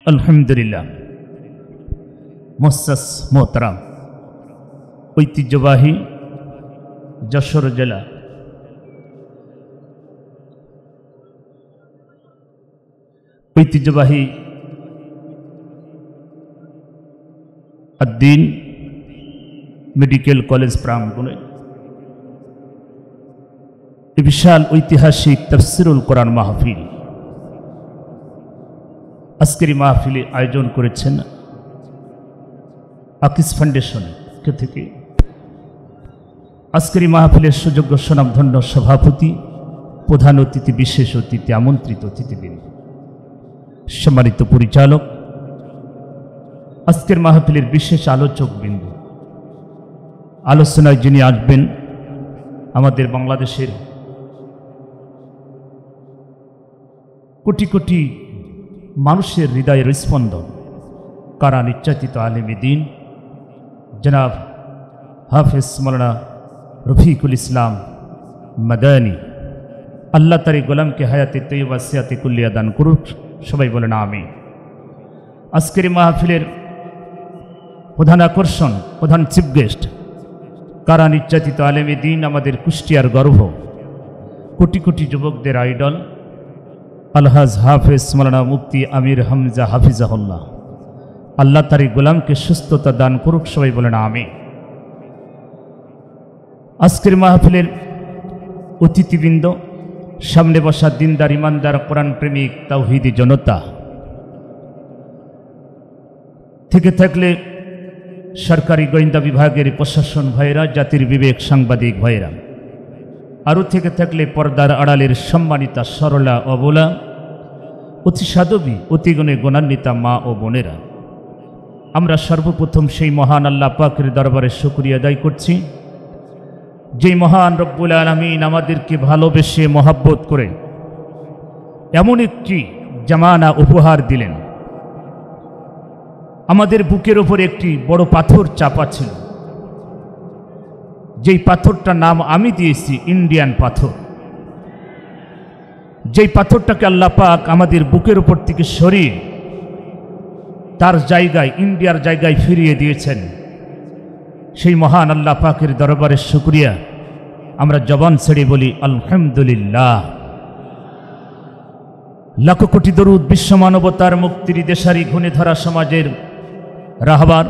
আলহামদুলিল্লাহ। মুসাস মোহতারাম, ঐতিহ্যবাহী যশোর জেলা ঐতিহ্যবাহী আদ্দিন মেডিকেল কলেজ প্রাঙ্গণে বিশাল ঐতিহাসিক তাফসিরুল কোরআন মাহফিল, আজকের এই মাহফিলে আয়োজন করেছেন আকিস ফাউন্ডেশন থেকে। আজকের এই মাহফিলের সুযোগ্য সুনামধন্য সভাপতি, প্রধান অতিথি, বিশেষ অতিথি, আমন্ত্রিত অতিথিবৃন্দ, সম্মানিত পরিচালক, আজকের মাহফিলের বিশেষ আলোচক বিন্দু, আলোচনায় যিনি আসবেন আমাদের বাংলাদেশের কোটি কোটি মানুষের হৃদয়ের স্পন্দন, কারা নির্যাতিত আলেম দ্বীন জনাব হাফেজ মৌলানা রফিকুল ইসলাম মাদানী, আল্লাহ তার গোলামকে হায়াতে তৈয়বা সিয়াতে কুল্লিয়া দান করুক। সবাই বলেন আমিন। আজকের এই মাহফিলের প্রধান আকর্ষণ, প্রধান চিফ গেস্ট, কারা নির্যাতিত আলেম দ্বীন, আমাদের কুষ্টিয়ার গর্ব, কোটি কোটি যুবকদের আইডল আলহাজ হাফেজ মৌলানা মুফতি আমির হামজা হাফিজাহুল্লাহ, আল্লাহ তার গোলামকে সুস্থতা দান করুক। সবাই বলেন আমিন। আজকের মাহফিলের অতিথিবৃন্দ, সামনে বসা দিনদার, ইমানদার, কোরআন প্রেমিক, তাওহীদি জনতা, থেকে থাকলে সরকারি গোয়েন্দা বিভাগের প্রশাসন ভাইয়েরা, জাতির বিবেক সাংবাদিক ভাইয়েরা, আরও থেকে থাকলে পর্দার আড়ালের সম্মানিতা, সরলা, অবলা, অতি সাধবী, অতিগুণে গুণান্বিতা মা ও বোনেরা, আমরা সর্বপ্রথম সেই মহান আল্লাহ পাকের দরবারে শুকরিয়া আদায় করছি, যেই মহান রব্বুল আলামিন আমাদেরকে ভালোবেসে মহাব্বত করে এমন একটি জামানা উপহার দিলেন। আমাদের বুকের ওপর একটি বড় পাথর চাপা ছিল, যেই পাথরটার নাম আমি দিয়েছি ইন্ডিয়ান পাথর। যেই পাথরটাকে আল্লাহ পাক আমাদের বুকের ওপর থেকে সরিয়ে তার জায়গায়, ইন্ডিয়ার জায়গায় ফিরিয়ে দিয়েছেন, সেই মহান আল্লাহ পাকের দরবারে শুকরিয়া আমরা জবান ছেড়ে বলি আলহামদুলিল্লাহ। লাখ কোটি দরুদ বিশ্ব মানবতার মুক্তির দেশারি ঘুণে ধরা সমাজের রাহবার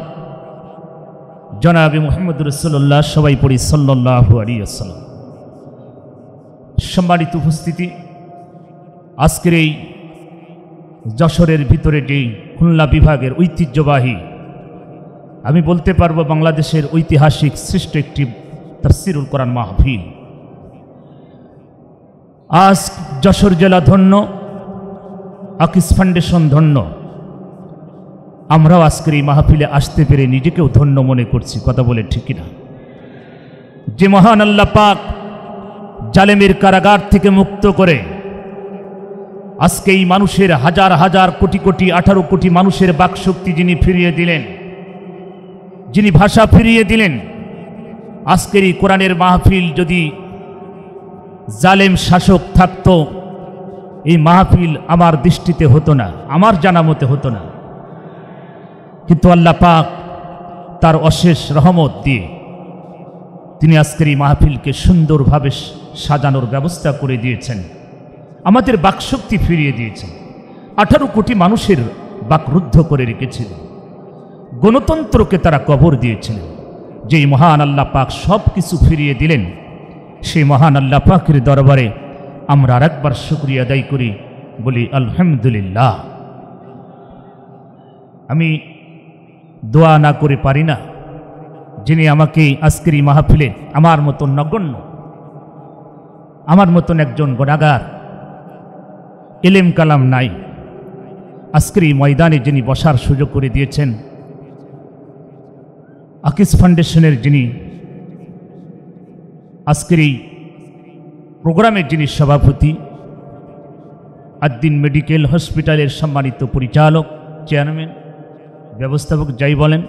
জনাবে মুহাম্মদ রাসূলুল্লাহ, সবাই পড়ি সাল্লাল্লাহু আলাইহি ওয়াসাল্লাম। সম্মানিত উপস্থিতি, আজকের এই যশোরের ভিতরে যে খুলনা বিভাগের ঐতিহ্যবাহী, আমি বলতে পারবো বাংলাদেশের ঐতিহাসিক শ্রেষ্ঠ একটি তাফসিরুল কোরআন মাহফিল। আজ যশোর জেলা ধন্য, আকিস ফাউন্ডেশন ধন্য, আমরাও আজকের এই মাহফিলে আসতে পেরে নিজেকেও ধন্য মনে করছি। কথা বলে ঠিক না? যে মহান আল্লাহ পাক জালেমের কারাগার থেকে মুক্ত করে আজকে এই মানুষের হাজার হাজার কোটি কোটি 18 কোটি মানুষের বাকশক্তি যিনি ফিরিয়ে দিলেন, যিনি ভাষা ফিরিয়ে দিলেন, আজকের এই কোরআনের মাহফিল যদি জালেম শাসক থাকতো, এই মাহফিল আমার দৃষ্টিতে হতো না, আমার জানা মতে হতো না। কিন্তু আল্লাহ পাক তার অশেষ রহমত দিয়ে তিনি আজকের এই মাহফিলকে সুন্দরভাবে সাজানোর ব্যবস্থা করে দিয়েছেন, আমাদের বাকশক্তি ফিরিয়ে দিয়েছেন, 18 কোটি মানুষের বাকরুদ্ধ করে রেখেছিলেন, গণতন্ত্রকে তারা কবর দিয়েছিলেন। যেই মহান আল্লাহ পাক সব কিছু ফিরিয়ে দিলেন, সেই মহান আল্লাহ পাকের দরবারে আমরা আরেকবার শুকরিয়া আদায় করি, বলি আলহামদুলিল্লাহ। আমি দোয়া না করে পারি না, যিনি আমাকে আজকের এই মাহফিলে আমার মতন নগণ্য, আমার মতন একজন গুনাহগার, ইলম কালাম নাই, আজকের এই ময়দানে যিনি বসার সুযোগ করে দিয়েছেন, আকিস ফাউন্ডেশনের যিনি আজকের এই প্রোগ্রামের যিনি সভাপতি, আদ্দিন মেডিকেল হসপিটালের সম্মানিত পরিচালক, চেয়ারম্যান, ব্যবস্থাপক যাই বলেন,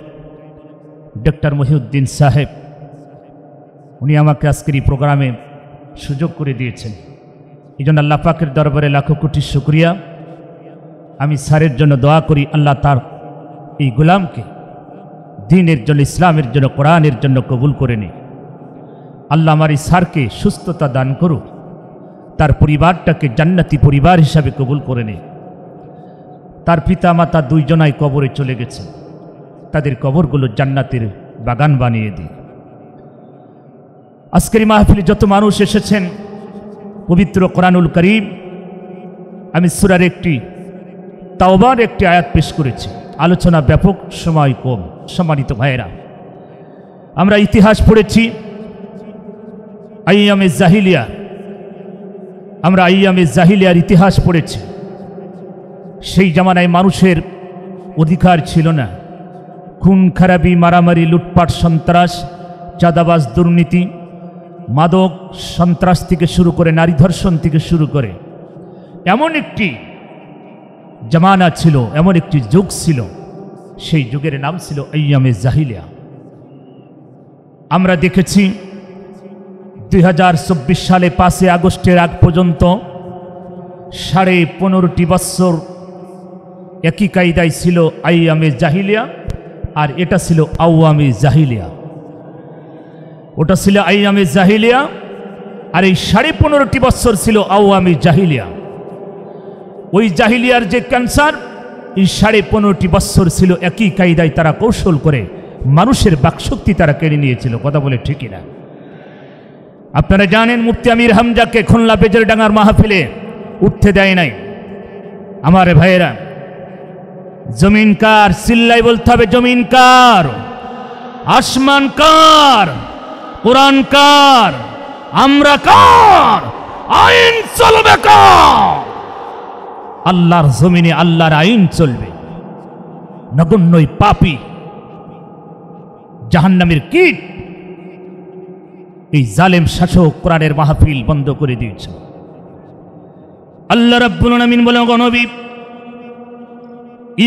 ডক্টর মহিউদ্দিন সাহেব, উনি আমাকে আজকের এই প্রোগ্রামে সুযোগ করে দিয়েছেন। এই জন্য আল্লাহ পাকের দরবারে লাখো কোটি শুকরিয়া। আমি স্যারের জন্য দোয়া করি, আল্লাহ তার এই গোলামকে দ্বীনের জন্য, ইসলামের জন্য, কোরআনের জন্য কবুল করে নে। আল্লাহ আমার এই স্যারকে সুস্থতা দান করুক, তার পরিবারটাকে জান্নাতি পরিবার হিসাবে কবুল করে নে। তার পিতা মাতা দুইজনাই কবরে চলে গেছে, তাদের কবরগুলো জান্নাতের বাগান বানিয়ে দিই। আজকের এই মাহফিলে যত মানুষ এসেছেন, পবিত্র কোরআনুল কারীম, আমি সূরার একটি তাওবার একটি আয়াত পেশ করেছি। আলোচনা ব্যাপক, সময় কম। সম্মানিত ভাইয়েরা, আমরা ইতিহাস পড়েছি আইয়ামে জাহিলিয়া, আমরা আইয়ামে জাহিলিয়ার ইতিহাস পড়েছি। সেই জামানায় মানুষের অধিকার ছিল না। খুন খারাপি, মারামারি, লুটপাট, সন্ত্রাস, চাঁদাবাজ, দুর্নীতি, মাদক সন্ত্রাস থেকে শুরু করে নারী ধর্ষণ থেকে শুরু করে এমন একটি জামানা ছিল, এমন একটি যুগ ছিল। সেই যুগের নাম ছিল আইয়ামে জাহিলিয়া। আমরা দেখেছি 2024 সালে 5 আগস্টের আগ পর্যন্ত 15.5 বৎসর একই কায়দায় ছিল আইয়ামে জাহিলিয়া, আর এটা ছিল আওয়ামে জাহিলিয়া। ওটা ছিল আইয়ামে জাহিলিয়া, আর এই 15.5 বৎসর ছিল আওয়ামে জাহিলিয়া। ওই জাহিলিয়ার যে ক্যান্সার, এই 15.5 বৎসর ছিল একই কায়দায় তারা কৌশল করে মানুষের বাকশক্তি তারা কেড়ে নিয়েছিল। কথা বলে ঠিকই না? আপনারা জানেন, মুফতি আমির হামজাকে খুলনা বেজরডাঙ্গার মাহফিলে উঠতে দেয় নাই। আমার ভাইয়েরা, জমিন কার? চিল্লাই বলতে হবে, জমিন কার? আসমান কার? কোরআন কার? আমরা কার? আইন চলবে কার? আল্লাহর জমিনে আল্লাহর আইন চলবে। নগণ্যই পাপী জাহান্নামের কীট এই জালেম শাসক কোরআনের মাহফিল বন্ধ করে দিয়েছে। আল্লাহ রাব্বুল আলামিন বলেন, গো নবী,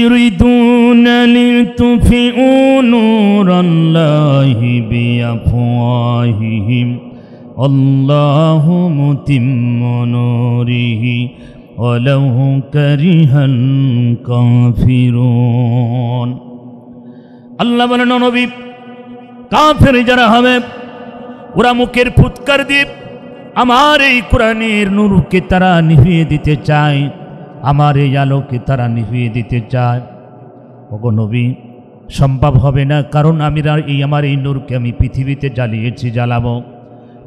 ইউরিদুনা লিতুফিউ নূরাল্লাহি বিআফওয়াহিহিম আল্লাহু মুতিম্মু নূরিহি ওয়ালাউ কারিহাল কাফিরুন। আল্লাহ বলেন, নবী, কাফের যারা হবে ওরা মুখের ফুৎকার দিয়ে আমার এই কোরআনের নূরকে তারা নিভিয়ে দিতে চায়, আমার এই আলোকে তারা নিভিয়ে দিতে চায়। ওগো নবী, সম্ভব হবে না, কারণ আমি আমার এই নূরকে আমি পৃথিবীতে জ্বালিয়েছি, জ্বালাবো,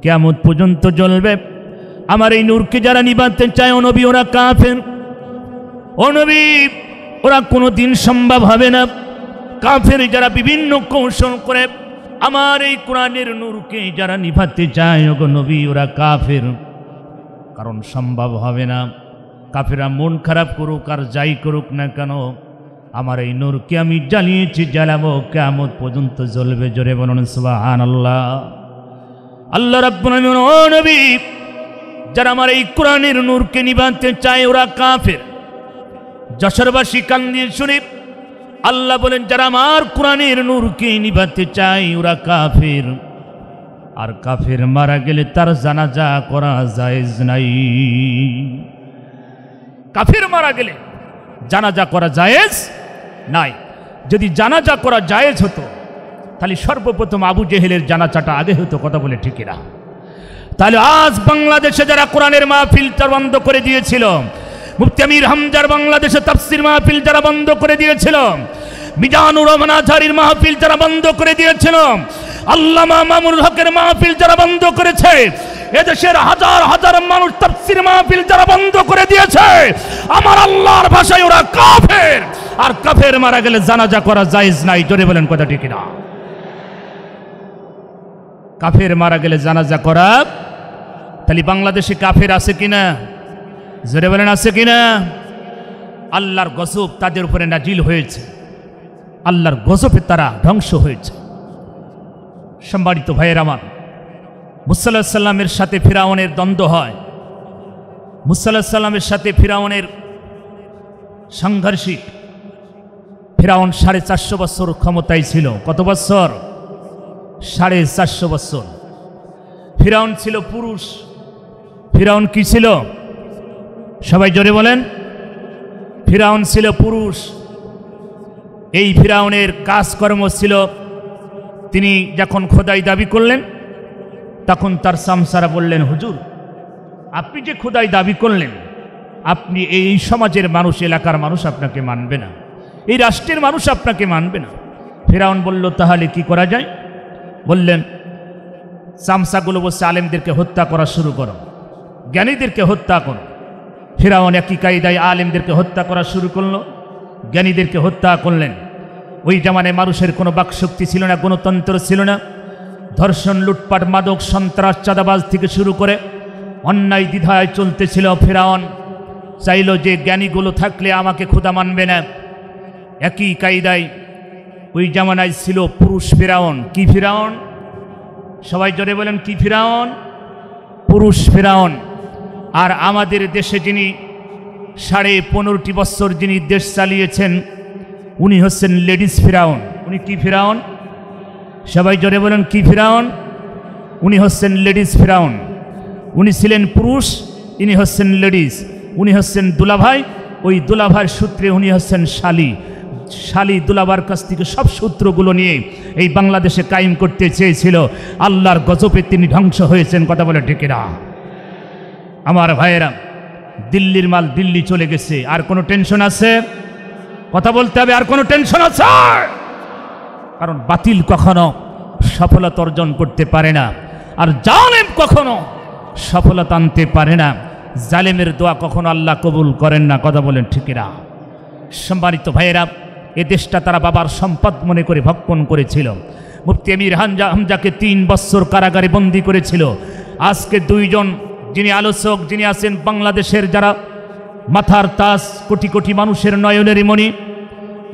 কিয়ামত পর্যন্ত জ্বলবে। আমার এই নূরকে যারা নিভাতে চায়, ও নবী, ওরা কাফের। ও নবী, ওরা কোনো দিন সম্ভব হবে না। কাফের যারা বিভিন্ন কৌশল করে আমার এই কোরআনের নূরকে যারা নিভাতে চায়, ওগো নবী, ওরা কাফের। কারণ সম্ভব হবে না। কাফেরা মন খারাপ করুক আর যাই করুক না কেন, আমার এই নূরকে আমি জ্বালিয়েছি, জ্বালাবো, কিয়ামত পর্যন্ত জ্বলবে। জোরে বলুন সুবহানাল্লাহ। আল্লাহ রাব্বুল আলামিন, ও নবী, যারা আমার এই কোরআনের নূরকে নিভাতে চায় ওরা কাফের। যশোরবাসী কান দিয়ে শুনে আল্লাহ বলেন, যারা আমার কোরআনের নূরকে নিভাতে চায় ওরা কাফের। আর কাফের মারা গেলে তার জানাজা করা জায়েজ নাই। কাফের মারা গেলে জানাজা করা জায়েজ নাই। যদি জানাজা করা জায়েজ হতো, তাহলে সর্বপ্রথম আবু জেহেলের জানাজাটা আগে হতো। কথা বলে ঠিকই না? তাহলে আজ বাংলাদেশে যারা কোরআনের মাহফিল বন্ধ করে দিয়েছিল, মুফতি আমির হামজার বাংলাদেশে তাফসীর মাহফিল যারা বন্ধ করে দিয়েছিল, মিজানুর রহমান আজহারীর মাহফিল যারা বন্ধ করে দিয়েছিল, আল্লামা মামুনুল হকের মাহফিল যারা বন্ধ করেছে, এদেশের হাজার হাজার মানুষ তাফসীর মাহফিল যারা বন্ধ করে দিয়েছে, আমার আল্লাহর ভাষায় ওরা কাফের। আর কাফের মারা গেলে জানাজা করা জায়েজ নাই। জোরে বলেন, কথা ঠিক না? কাফের মারা গেলে জানাজা করা, তাহলে বাংলাদেশে কাফের আছে কিনা? জোরে বলেন, আছে কিনা? আল্লাহর গজব তাদের উপরে নাজিল হয়েছে, আল্লাহর গজবে তারা ধ্বংস হয়েছে। সম্মানিত ভাইয়ের আমার, মুসা আলাইহিস সালামের সাথে ফিরাউনের দ্বন্দ্ব হয়। মুসা আলাইহিস সালামের সাথে ফিরাউনের সাংঘর্ষিক। ফিরাউন 450 বছর ক্ষমতায় ছিল। কত বছর? 450 বছর। ফিরাউন ছিল পুরুষ। ফিরাউন কি ছিল? সবাই জোরে বলেন। ফিরাউন ছিল পুরুষ। এই ফিরাউনের কাজকর্ম ছিল, তিনি যখন খোদাই দাবি করলেন তখন তার সামসারা বললেন, হুজুর আপনি যে খোদাই দাবি করলেন, আপনি এই সমাজের মানুষ, এলাকার মানুষ আপনাকে মানবে না, এই রাষ্ট্রের মানুষ আপনাকে মানবে না। ফিরাউন বলল, তাহলে কি করা যায়? বললেন, সামসাগুলো বলছে, আলেমদেরকে হত্যা করা শুরু করো, জ্ঞানীদেরকে হত্যা করো। ফিরাউন একই কায়দায় আলেমদেরকে হত্যা করা শুরু করলো, জ্ঞানীদেরকে হত্যা করলেন। ওই জামানায় মানুষের কোনো বাকশক্তি ছিল না, গণতন্ত্র ছিল না। ধর্ষণ, লুটপাট, মাদক, সন্ত্রাস, চাঁদাবাজ থেকে শুরু করে অন্যায় দ্বিধায় চলতেছিল। ফিরাউন চাইল যে জ্ঞানীগুলো থাকলে আমাকে খোদা মানবে না। একই কায়দায় ওই জামানায় ছিল পুরুষ ফিরাউন। কি ফিরাউন? সবাই জোরে বলেন, কি ফিরাউন? পুরুষ ফিরাউন। আর আমাদের দেশে যিনি 15.5 বছর যিনি দেশ চালিয়েছেন, উনি হচ্ছেন লেডিস ফিরাউন। উনি কি ফিরাউন? সবাই জোরে বলেন, কি ফিরাউন? উনি হচ্ছেন লেডিস ফিরাউন। উনি ছিলেন পুরুষ, ইনি হচ্ছেন লেডিস। উনি হচ্ছেন দুলাভাই, ওই দুলাভাইয়ের সূত্রে উনি হচ্ছেন শালি। শালি দুলাভার কাছ থেকে সব সূত্রগুলো নিয়ে এই বাংলাদেশে কায়েম করতে চেয়েছিল। আল্লাহর গজবে তিনি ধ্বংস হয়েছেন। কথা বলে ঠিক না? আমার ভাইয়েরা, দিল্লির মাল দিল্লি চলে গেছে, আর কোনো টেনশন আছে? কথা বলতে হবে, আর কোনো টেনশন আছে? কারণ বাতিল কখনো সফলতা অর্জন করতে পারে না, আর জালেম কখনো সফলতা আনতে পারে না। জালেমের দোয়া কখনো আল্লাহ কবুল করেন না। কথা বলেন ঠিক না? সম্মানিত ভাইয়েরা, এ দেশটা তারা বাবার সম্পদ মনে করে ভক্ষণ করেছিল। মুফতি আমির হামজাকে 3 বছর কারাগারে বন্দী করেছিল। আজকে 2 জন যিনি আলোচক, যিনি আছেন বাংলাদেশের যারা মাথার তাজ, কোটি কোটি মানুষের নয়নের মণি,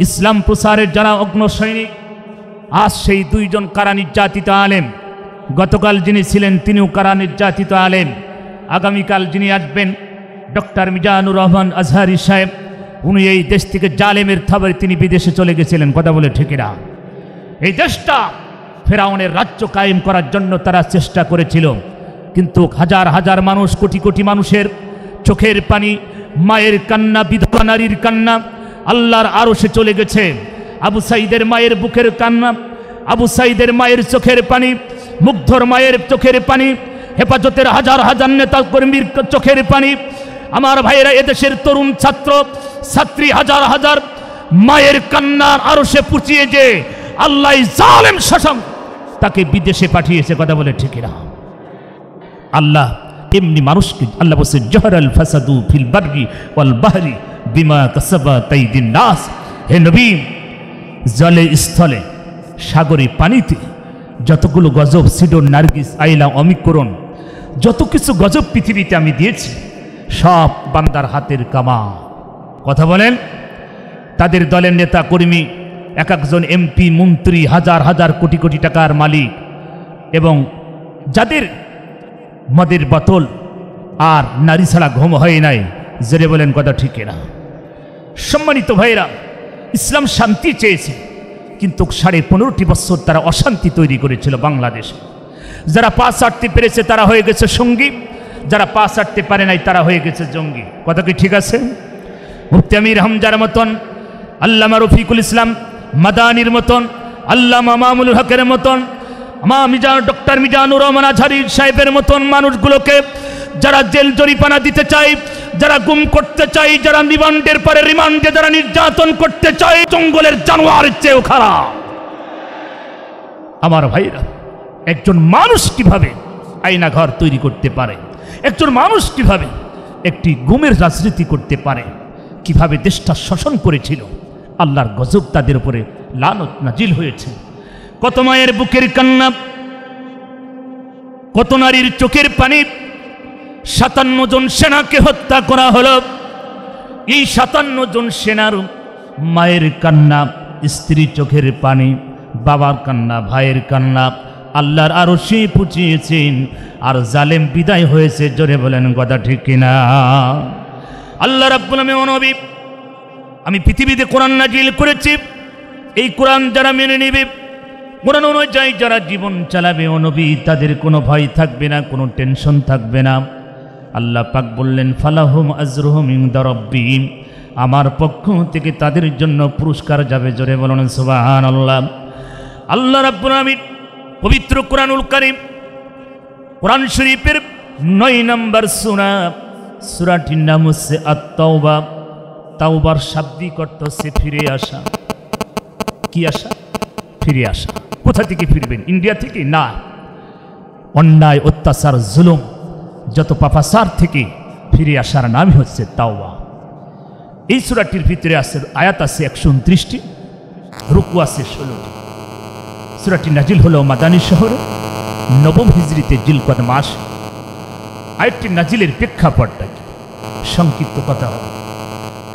ইসলাম প্রচারের যারা অগ্ন সৈনিক, আজ সেই 2 জন কারা নির্যাতিত আলেম। গতকাল যিনি ছিলেন তিনিও কারা নির্যাতিত আলেম। আগামীকাল যিনি আসবেন ডক্টর মিজানুর রহমান আজহারি সাহেব, উনি এই দেশ থেকে জালেমের থাবারে তিনি বিদেশে চলে গেছিলেন। কথা বলে ঠিক না? এই দেশটা ফেরাউনের রাজ্য কায়েম করার জন্য তারা চেষ্টা করেছিল, কিন্তু হাজার হাজার মানুষ, কোটি কোটি মানুষের চোখের পানি, মায়ের কান্না, বিধবা নারীর কান্না আল্লাহর আরশে চলে গেছে। আবু সাইদের মায়ের বুকের কান্না, আবু সাইদের মায়ের চোখের পানি, মুগ্ধর মায়ের চোখের পানি, হেফাজতের হাজার হাজার নেতা কর্মীর চোখের পানি। আমার ভাইয়েরা, এদেশের তরুণ ছাত্র ছাত্রী হাজার হাজার মায়ের কান্নার আরশে পুচিয়ে যে আল্লাহ জালেম শাসক তাকে বিদেশে পাঠিয়েছে। কথা বলে ঠিক না? আল্লাহ এমনি মানুষকে, আল্লাহ বলছে, জহরাল ফাসাদু ফিল বাররি ওয়াল বাহরি বিমা কাসাবাত আইদিন নাস। হে নবী, জলে, স্থলে, সাগরে, পানিতে যতগুলো গজব, সিডন, নার্গিস, আইলা, অমিকরণ, যত কিছু গজব পৃথিবীতে আমি দিয়েছি, সব বান্দার হাতের কামা। কথা বলেন? তাদের দলের নেতা কর্মী, এক একজন এমপি, মন্ত্রী, হাজার হাজার কোটি কোটি টাকার মালিক, এবং যাদের মদের বোতল আর নারী ছাড়া ঘুম হয় নাই, জেরে বলেন কথা ঠিক না? সম্মানিত ভাইরা, ইসলাম শান্তি চেয়েছে, কিন্তু 15.5 বছর তারা অশান্তি তৈরি করেছিল বাংলাদেশে। যারা পা ছাড়তে পেরেছে তারা হয়ে গেছে সঙ্গী, যারা পা ছাড়তে পারে নাই তারা হয়ে গেছে জঙ্গি। কথা কি ঠিক আছে? মুফতি আমির হামজার মতন, আল্লামা রফিকুল ইসলাম মাদানির মতন, আল্লামা মামুনুল হকের মতন, ডক্টর মিজানুর রহমান আজহারি সাহেবের মতন মানুষগুলোকে যারা জেল জরিমানা দিতে চায়, যারা গুম করতে চায়, যারা রিমান্ডের পরে রিমান্ডে যারা নির্যাতন করতে চায়, জঙ্গলের জানোয়ারের চেয়েও খারাপ। আমার ভাইরা, একজন মানুষ কিভাবে আয়না ঘর তৈরি করতে পারে, একজন মানুষ কিভাবে একটি গুমের রাজনীতি করতে পারে, কিভাবে দেশটা শোষণ করেছিল, আল্লাহর গজব তাদের উপরে লানত নাজিল হয়েছে। কত মায়ের বুকের কান্না, কত নারীর চোখের পানি। 57 জন সেনাকে হত্যা করা হলো। এই 57 জন সেনার মায়ের কান্না, স্ত্রী চোখের পানি, বাবার কান্না, ভাইয়ের কান্না আল্লাহর আরশে পুচিয়েছেন, আর জালেম বিদায় হয়েছে। জোরে বলেন কথা ঠিক কিনা? আল্লাহ রাব্বুল আলামিন, নবী, আমি পৃথিবীতে কোরআন নাজিল করেছি, এই কোরআন যারা মেনে নেবে, কোরআন অনুযায়ী যারা জীবন চালাবে, ও নবী, তাদের কোনো ভয় থাকবে না, কোনো টেনশন থাকবে না। আল্লাহ পাক বললেন, ফালাহুম আজরুহুম ইনদা রাব্বিহিম, আমার পক্ষ থেকে তাদের জন্য পুরস্কার যাবে। জোরে বলুন সুবহানাল্লাহ। আল্লাহ রাব্বুল আলামিন পবিত্র কোরআনুল কারীম কোরআন শরীফের 9 নম্বর সূরা, সূরাটির নাম হচ্ছে আত-তাওবা। তাওবার শাব্দিক অর্থ হচ্ছে ফিরে আসা। কি আসা? ফিরে আসা। কোথা থেকে ফিরবেন? ইন্ডিয়া থেকে না, অন্যায় অত্যাচার জুলুম যত পাপাচার থেকে ফিরে আসার নামই হচ্ছে তাওবা। এই সূরাটির ভিতরে আছে আয়াত আছে 129টি, রুকু আছে 16টি। সূরাটি নাজিল হলো মাদানী শহরে নবম হিজরিতে জিলকদ মাস। আয়াতটি নাজিলের প্রেক্ষাপটটা কি? সংক্ষিপ্ত কথা হবে।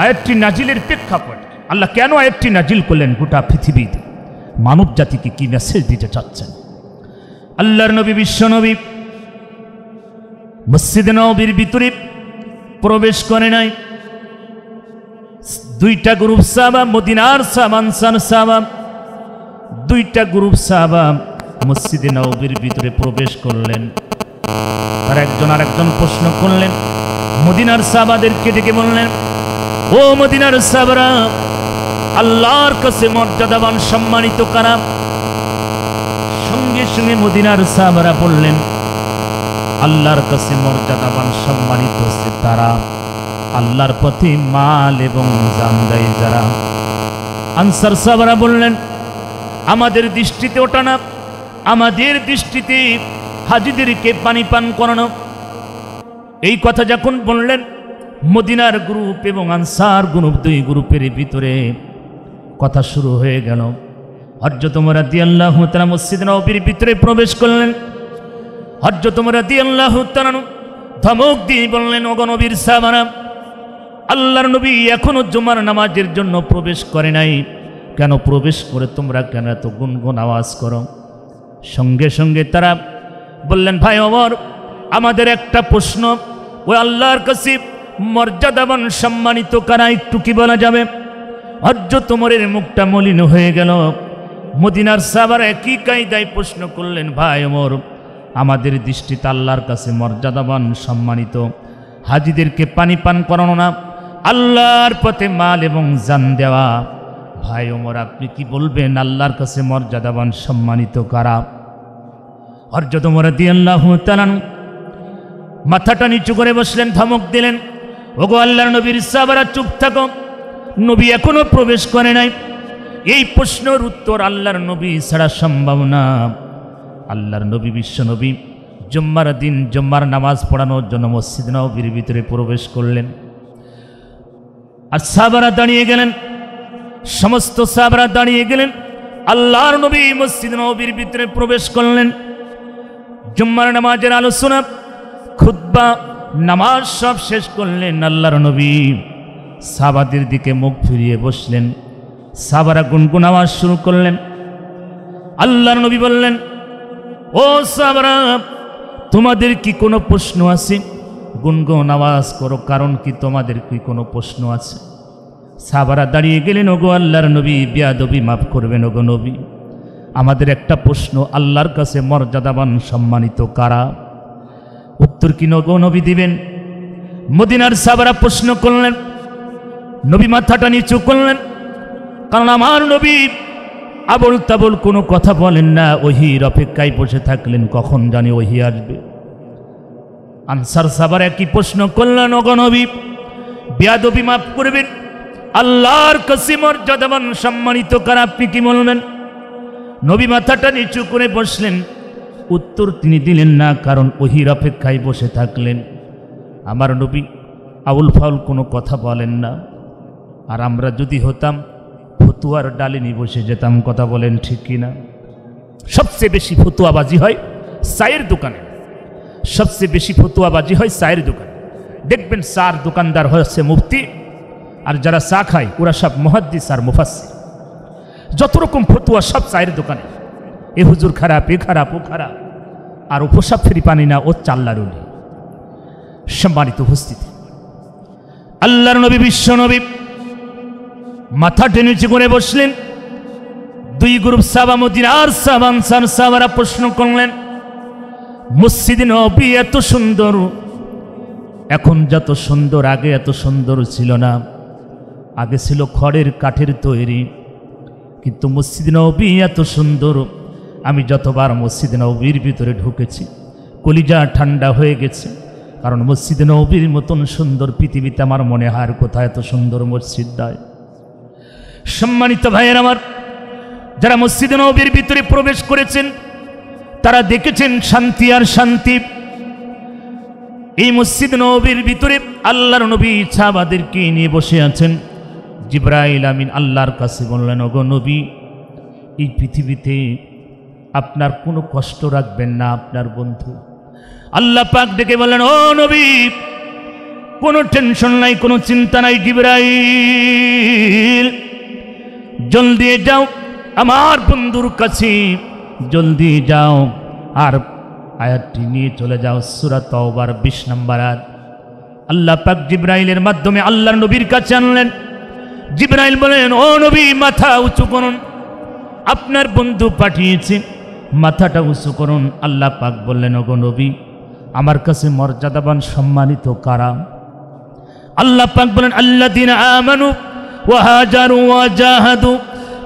আয়াতটি নাজিলের প্রেক্ষাপট, আল্লাহ কেন আয়াতটি নাজিল করলেন, গোটা পৃথিবীতে মানব জাতিকে কি মেসেজ দিতে চাচ্ছেন। আল্লাহর নবী বিশ্ব নবী মসজিদে নববীর ভিতরে প্রবেশ করে নাই। দুইটা গ্রুপ সাহাবা, মদিনার সাহাবা, আনসার সাহাবা, দুইটা গ্রুপ সাহাবা মসজিদে নববীর ভিতরে প্রবেশ করলেন। তার একজন আরেকজন প্রশ্ন করলেন, মদিনার সাহাবাদেরকে ডেকে বললেন, ও মদিনার সাহাবারা, আল্লাহর কাছে মর্যাদাবান সম্মানিত কারা? সঙ্গে সঙ্গে মদিনার সাহাবারা বললেন, আল্লাহর কাছে মর্যাদাবান সম্মানিত হচ্ছে তারা আল্লাহর পথে মাল এবং জান দেয় যারা। আনসার সাহাবারা বললেন, আমাদের দৃষ্টিতে ওটা না, আমাদের দৃষ্টিতে হাজিদেরকে পানি পান করানো। এই কথা যখন বললেন, মদিনার গ্রুপ এবং আনসার গ্রুপ, দুই গ্রুপের ভিতরে কথা শুরু হয়ে গেল। হযরত ওমর রাদিয়াল্লাহু তাআলা মসজিদ নববীর ভিতরে প্রবেশ করলেন। হযরত ওমর রাদিয়াল্লাহু তাআলা ধমক দিয়ে বললেন, ওগো নবীর সাহাবারা, আল্লাহর নবী এখনো জুমার নামাজের জন্য প্রবেশ করে নাই, কেন প্রবেশ করে তোমরা কেন এত গুনগুন আওয়াজ করো? সঙ্গে সঙ্গে তারা বললেন, ভাই ওমর, আমাদের একটা প্রশ্ন, ওই আল্লাহর কাছে মর্যাদাবান সম্মানিত কারা, একটু কি বলা যাবে? হযরত ওমরের মুখটা মলিন হয়ে গেল। মদিনার সাহাবারা একই কায়দায় প্রশ্ন করলেন, ভাই ওমর, আমাদের দৃষ্টিতে আল্লাহর কাছে মর্যাদাবান সম্মানিত হাজিদেরকে পানি পান করানো না, আল্লাহর পথে মাল এবং জান দেওয়া। ভাই ওমর, আপনি কি বলবেন আল্লাহর কাছে মর্যাদাবান সম্মানিত কারা? হযরত ওমর রাদিয়াল্লাহু তাআলা মাথাটা নিচু করে বসলেন, ধমক দিলেন, ওগো আল্লাহর নবীর সাহাবারা, চুপ থাকো, নবী এখনো প্রবেশ করে নাই। এই প্রশ্নের উত্তর আল্লাহর নবী ছাড়া সম্ভব না। আল্লাহর নবী বিশ্ব নবী জুম্মার দিন জুম্মার নামাজ পড়ানোর জন্য মসজিদ নববীর ভিতরে প্রবেশ করলেন। আর সাহাবারা দাঁড়িয়ে গেলেন, সমস্ত সাহাবারা দাঁড়িয়ে গেলেন। আল্লাহর নবী মসজিদ নববীর ভিতরে প্রবেশ করলেন। জুম্মার নামাজের আলোচনা, খুতবা, নামাজ সব শেষ করলেন। আল্লাহর নবী সাহাবাদের দিকে মুখ ফিরিয়ে বসলেন। সাহাবারা গুনগুন আওয়াজ শুরু করলেন। আল্লাহর নবী বললেন, ও সাহাবারা, তোমাদের কি কোনো প্রশ্ন আছে? গুনগুন আওয়াজ করো, কারণ কি তোমাদের কি কোনো প্রশ্ন আছে? সাহাবারা দাঁড়িয়ে গেলেন, ওগো আল্লাহর নবী, বেয়াদবি মাফ করবেন ওগো নবী, আমাদের একটা প্রশ্ন, আল্লাহর কাছে মর্যাদাবান সম্মানিত কারা? উত্তর কি ওগো নবী দিবেন? মদিনার সাহাবারা প্রশ্ন করলেন। নবী মাথাটা নিচু করলেন, কারণ আমার নবী আবল তাবল কোনো কথা বলেন না, ওহির অপেক্ষায় বসে থাকলেন, কখন জানি ওহি আসবে। আনসার সাহাবারা কি প্রশ্ন করলেন, ওগো নবী, বেয়াদবি মাফ করবেন, আল্লাহর কাছে মর্যাদাবান সম্মানিত কারা, আপনি কি বলবেন? নবী মাথাটা নিচু করে বসলেন। উত্তর তিনি দিলেন না, কারণ ওহির অপেক্ষায় বসে থাকলেন। আমার নবী আউল ফাউল কোনো কথা বলেন না। আর আমরা যদি হতাম, ফতুয়ার ডালিনি বসে যেতাম। কথা বলেন ঠিক কিনা? সবচেয়ে বেশি ফতুয়াবাজি হয় চায়ের দোকানে, সবচেয়ে বেশি ফতুয়াবাজি হয় চায়ের দোকানে। দেখবেন চার দোকানদার হচ্ছে মুফতি, আর যারা চা খায় ওরা সব মুহাদ্দিস আর মুফাসসির। যত রকম ফতুয়া সব চায়ের দোকানে, এ হুজুর খারাপ, এ খারাপ, ও খারাপ, আর ও পোশাক ফেরি পানি না, ও চাল্লার উনি। সম্মানিত উপস্থিতি, আল্লাহর নবী বিশ্ব নবী মাথা টেনেচে করে বসলেন। দুই গ্রুপ সাহাবা, মদিনার সাহাবা, আনসার সাহাবারা প্রশ্ন করলেন, মসজিদ নবী এত সুন্দর, এখন যত সুন্দর, আগে এত সুন্দর ছিল না। আগে ছিল খড়ের কাঠের তৈরি, কিন্তু মসজিদ নববী এত সুন্দর। আমি যতবার মসজিদ নববীর ভিতরে ঢুকেছি কলিজা ঠান্ডা হয়ে গেছে, কারণ মসজিদ নববীর মতন সুন্দর পৃথিবীতে আমার মনে হয় আর কোথায় এত সুন্দর মসজিদ দেয়। সম্মানিত ভাইয়ের আমার, যারা মসজিদ নববীর ভিতরে প্রবেশ করেছেন তারা দেখেছেন শান্তি আর শান্তি। এই মসজিদ নববীর ভিতরে আল্লাহর নবী সাহাবাদেরকে নিয়ে বসে আছেন। জিবরাইল আমিন আল্লাহর কাছে বললেন, ওগো নবী, এই পৃথিবীতে আপনার কোনো কষ্ট রাখবেন না আপনার বন্ধু। আল্লাহ পাক ডেকে বললেন, ও নবী, কোনো টেনশন নাই, কোনো চিন্তা নাই। জিবরাইল, জলদি যাও আমার বন্ধুর কাছে, জলদি যাও আর আয়াতটি নিয়ে চলে যাও সূরা তাওবার 20 নম্বর আয়াত। আল্লাহ পাক জিবরাইলের মাধ্যমে আল্লাহর নবীর কাছে আনলেন। জিবরাইল বলেন, ও নবী, মাথা উঁচু করুন, আপনার বন্ধু পাঠিয়েছে, মাথাটা উঁচু করুন। আল্লাহ পাক বললেন, ওগো নবী, আমার কাছে মর্যাদাবান সম্মানিত কারা? আল্লাহ পাক বলেন, আল্লাযীনা আমানু ওয়া হাজারু ওয়া জাহাদু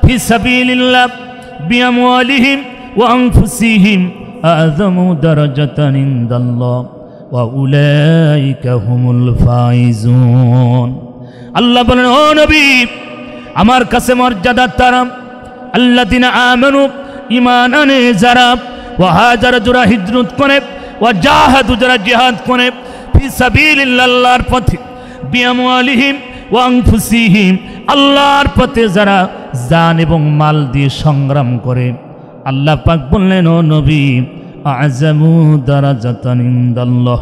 ফি সাবিলিল্লাহ বিআমওয়ালিহিম ওয়া আনফুসিহিম আযমু দারাজাতান ইনদাল্লাহ ওয়া উলাইকা হুমুল ফাইজুন। আল্লাহ বলেন, ও নবী, আমার কাছে মর্যাদা তারা আল্লাযীনা আমানু, ঈমান আনে যারা, ওয়া হাজারা যারা হিজরত করে, ওয়া জাহাদু যারা জিহাদ করে, ফি সাবিলিল্লাহ আল্লাহর পথে, বিআমওয়ালিহিম ওয়া আনফুসিহিম আল্লাহর পথে যারা জান এবং মাল দিয়ে সংগ্রাম করে। আল্লাহ পাক বললেন, ও নবী, আযমু দারাজাতান ইনদাল্লাহ,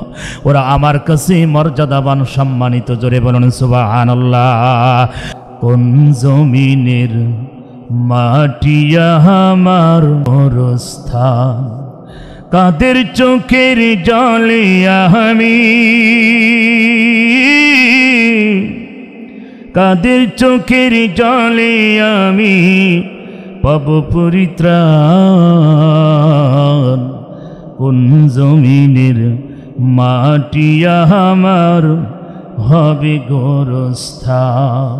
ওরা আমার কাছে মর্যাদাবান সম্মানিত। জোরে বলুন সুবহানাল্লাহ। কোন জমিনের মাটি আমার মরস্থান, কাদের চোখের জলে আমি, কাদের চোখের জলে আমি পাব পরিত্রাণ। কোন জমিনের মাটি আমার হবে গোরস্থান,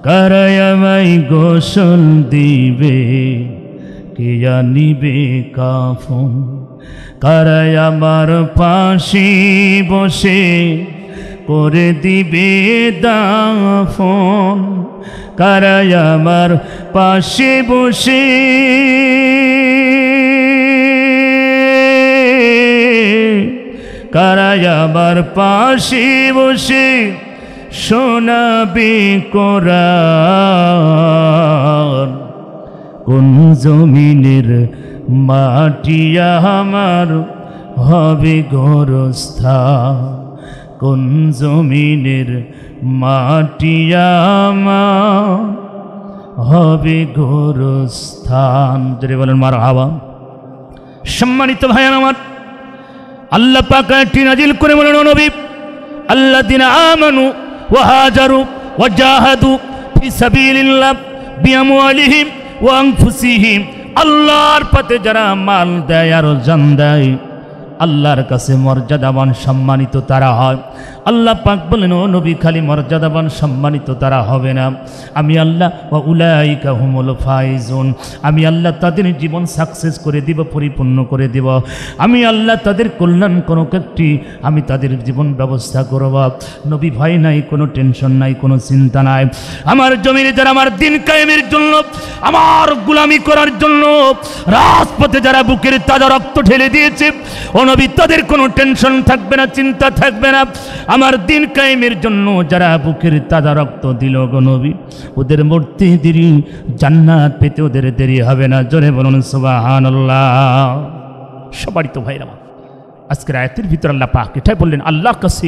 কারাই আমায় গোসল দিবে, কে আনিবে কাফন, কারাই আমার পাশে বসে করে দিবে দাফন, কারাই আমার পাশে বসে কারাই আমার পাশে বসে শোনাবে কোরআন। কোন জমিনের মাটি আমার হবে গোরস্থান, কোন জমিনের মাটি আমার হবে গোরস্থান। যদি বলেন মারহাবা। সম্মানিত ভাইয়ান আমার, আল্লাহ পাক আয়াতটি নাজিল করে বলেন, ও নবী, আল্লাযীনা আমানু ওয়া হাজারু ওয়া জাহাদু ফি সাবিলিল্লাহ বিআমওয়ালিহিম ওয়া আনফুসিহিম আল্লাহর পথে যারা মাল দেয় আর জান দেয়, আল্লাহর কাছে মর্যাদাবান সম্মানিত তারা হয়। আল্লাহ পাক বলেন, ও নবী, খালি মর্যাদাবান সম্মানিত তারা হবে না, আমি আল্লাহ ওয়া উলাইকা হুমুল ফাইজুন, আমি আল্লাহ তাদের জীবন সাকসেস করে দিব, পরিপূর্ণ করে দিব। আমি আল্লাহ তাদের কল্যাণ কোনো একটি আমি তাদের জীবন ব্যবস্থা করব। নবী, ভয় নাই, কোনো টেনশন নাই, কোনো চিন্তা নাই। আমার জমিনে যারা আমার দিন কায়েমের জন্য, আমার গোলামি করার জন্য রাজপথে যারা বুকের তাজা রক্ত ঢেলে দিয়েছে, ও নবী, তাদের কোনো টেনশন থাকবে না, চিন্তা থাকবে না। আমার দিন কায়েমের জন্য যারা বুকের তাজা রক্ত দিল, গো নবী, ওদের মরতে দেরি, জান্নাত পেতে ওদের দেরি হবে না। জোরে বলুন সুবহানাল্লাহ। সবারই তো ভাইরা, আজকের আয়াতের ভিতর আল্লাহ পাক এটাই বললেন, আল্লাহর কাছে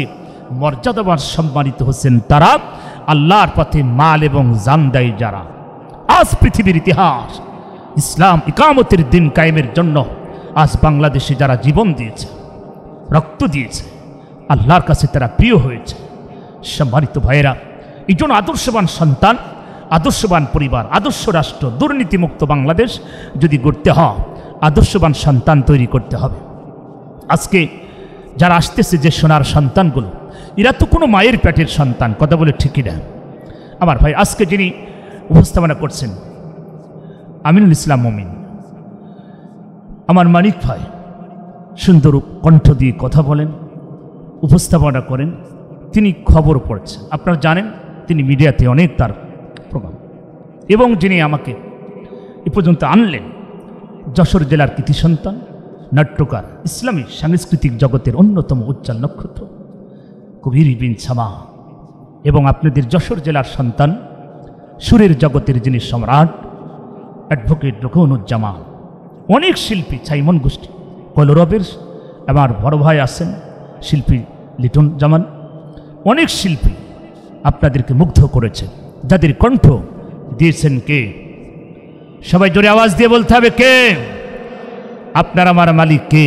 মর্যাদাবান সম্মানিত হচ্ছেন তারা আল্লাহর পথে মাল এবং জান দেয় যারা। আজ পৃথিবীর ইতিহাস ইসলাম ইকামতের দিন কায়েমের জন্য আজ বাংলাদেশে যারা জীবন দিয়েছে, রক্ত দিয়েছে, আল্লাহর কাছে তারা প্রিয় হয়েছে। সম্মানিত ভাইয়েরা, এই জন্য আদর্শবান সন্তান, আদর্শবান পরিবার, আদর্শ রাষ্ট্র, দুর্নীতিমুক্ত বাংলাদেশ যদি গড়তে হয়, আদর্শবান সন্তান তৈরি করতে হবে। আজকে যারা আসতেছে যে সোনার সন্তানগুলো, এরা তো কোনো মায়ের পেটের সন্তান, কথা বলে ঠিকই না। আমার ভাই আজকে যিনি উপস্থাপনা করছেন আমিনুল ইসলাম মমিন, আমার মানিক ভাই সুন্দর কণ্ঠ দিয়ে কথা বলেন, উপস্থাপনা করেন, তিনি খবর পড়ছেন, আপনারা জানেন তিনি মিডিয়াতে অনেক তার প্রভাব, এবং যিনি আমাকে এ পর্যন্ত আনলেন যশোর জেলার কৃতি সন্তান, নাট্যকার, ইসলামী সাংস্কৃতিক জগতের অন্যতম উজ্জ্বল নক্ষত্র কবির বিন সামা, এবং আপনাদের যশোর জেলার সন্তান সুরের জগতের যিনি সম্রাট অ্যাডভোকেট রুকনুজ্জামান, অনেক শিল্পী ছাইমন গোষ্ঠী কলরবের আমার বড় ভাই আছেন শিল্পী লিটন জামান, অনেক শিল্পী আপনাদেরকে মুগ্ধ করেছে, যাদের কণ্ঠ দিয়েছেন কে? সবাই জোরে আওয়াজ দিয়ে বলতে হবে কে? আপনার আমার মালিক কে?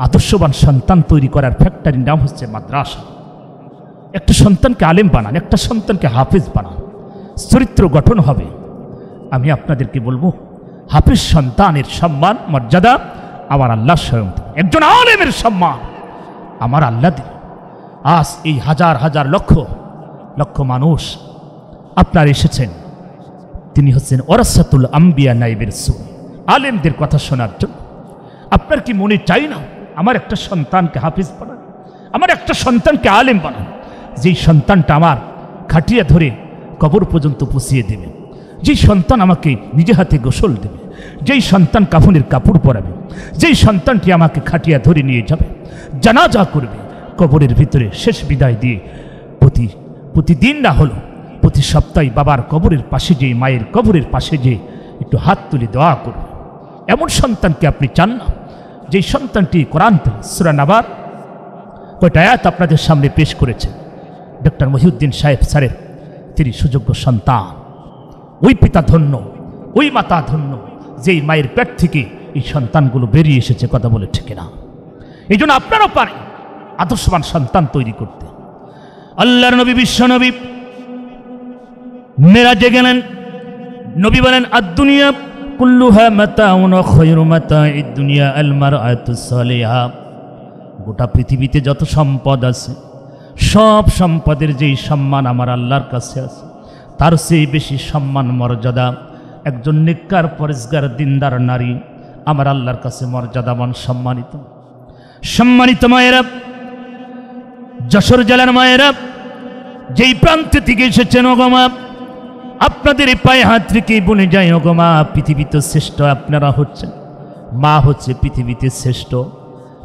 আদর্শবান সন্তান তৈরি করার ফ্যাক্টরির নাম হচ্ছে মাদ্রাসা। একটা সন্তানকে আলেম বানান, একটা সন্তানকে হাফেজ বানান, চরিত্র গঠন হবে। আমি আপনাদেরকে বলবো হাফেজ সন্তানের সম্মান মর্যাদা আমার আল্লাহ স্বয়ং দেন, একজন আলেমের সম্মান আমার আল্লাহ দেন। আজ এই হাজার হাজার লক্ষ লক্ষ মানুষ আপনার এসেছেন, তিনি হচ্ছেন ওরাসাতুল আম্বিয়া নাইবের রাসূল, আলেমদের কথা শোনার জন্য। আপনার কি মনে চাই না আমার একটা সন্তানকে হাফিজ বানান, আমার একটা সন্তানকে আলেম বানান, যেই সন্তানটা আমার খাটিয়া ধরে কবর পর্যন্ত পুষিয়ে দেবে, যেই সন্তান আমাকে নিজে হাতে গোসল দেবে, যেই সন্তান কাফনের কাপড় পরাবে, যেই সন্তানটি আমাকে খাটিয়া ধরে নিয়ে যাবে, জানাজা করবে, কবরের ভিতরে শেষ বিদায় দিয়ে প্রতিদিন না হলো প্রতি সপ্তাহে বাবার কবরের পাশে যেয়ে, মায়ের কবরের পাশে যেয়ে একটু হাত তুলে দোয়া করবে, এমন সন্তানকে আপনি চান না? যেই সন্তানটি কোরআন সূরা নাবার কয়টা আয়াত আপনাদের সামনে পেশ করেছে ডক্টর মহিউদ্দিন সাহেব স্যারের, তিনি সুযোগ্য সন্তান। ওই পিতা ধন্য, ওই মাতা ধন্য, যেই মায়ের পেট থেকে এই সন্তানগুলো বেরিয়ে এসেছে, কথা বলে ঠিক না? এই জন্য আপনারও পারে আদর্শবান সন্তান তৈরি করতে। আল্লাহর নবী বিশ্ব নবী মেরাজে গেলেন, নবী বলেন আদ-দুনিয়া কুল্লুহা মাতাউন ওয়া খায়রু মাতাইদ দুনিয়া আল মারআতুস সালিহা। গোটা পৃথিবীতে যত সম্পদ আছে, সব সম্পদের যেই সম্মান আমার আল্লাহর কাছে আছে, তার চেয়ে বেশি সম্মান মর্যাদা একজন নেককার পরেজগার দিনদার নারী আমার আল্লাহর কাছে মর্যাদাবান, সম্মানিত। সম্মানিত মায়েরা, যশোর জেলার মায়েরা, যেই প্রান্ত থেকে এসেছেন ওগমা, আপনাদের পায়ে হাত রেখে বলে যায় ওগমা, পৃথিবীতে শ্রেষ্ঠ আপনারা হচ্ছেন, মা হচ্ছে পৃথিবীতে শ্রেষ্ঠ।